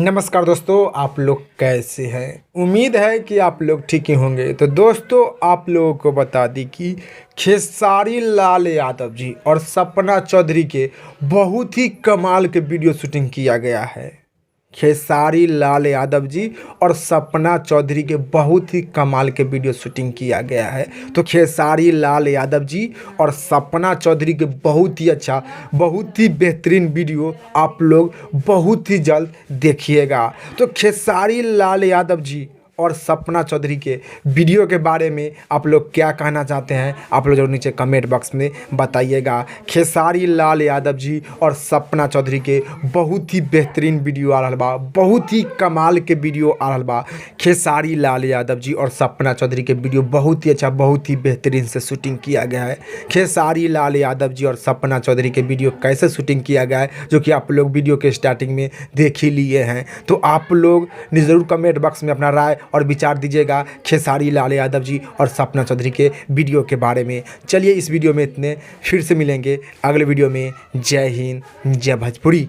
नमस्कार दोस्तों, आप लोग कैसे हैं। उम्मीद है कि आप लोग ठीक ही होंगे। तो दोस्तों, आप लोगों को बता दी कि खेसारी लाल यादव जी और सपना चौधरी के बहुत ही कमाल के वीडियो शूटिंग किया गया है। खेसारी लाल यादव जी और सपना चौधरी के बहुत ही कमाल के वीडियो शूटिंग किया गया है। तो खेसारी लाल यादव जी और सपना चौधरी के बहुत ही अच्छा, बहुत ही बेहतरीन वीडियो आप लोग बहुत ही जल्द देखिएगा। तो खेसारी लाल यादव जी और सपना चौधरी के वीडियो के बारे में आप लोग क्या कहना चाहते हैं, आप लोग जरूर नीचे कमेंट बॉक्स में बताइएगा। खेसारी लाल यादव जी और सपना चौधरी के बहुत ही बेहतरीन वीडियो आ रहा बा, बहुत ही कमाल के वीडियो आ रहा बा। खेसारी लाल यादव जी और सपना चौधरी के वीडियो बहुत ही अच्छा, बहुत ही बेहतरीन से शूटिंग किया गया है। खेसारी लाल यादव जी और सपना चौधरी के वीडियो कैसे शूटिंग किया गया है, जो कि आप लोग वीडियो के स्टार्टिंग में देख ही लिए हैं। तो आप लोग ज़रूर कमेंट बॉक्स में अपना राय और विचार दीजिएगा खेसारी लाल यादव जी और सपना चौधरी के वीडियो के बारे में। चलिए इस वीडियो में इतने, फिर से मिलेंगे अगले वीडियो में। जय हिंद, जय भोजपुरी।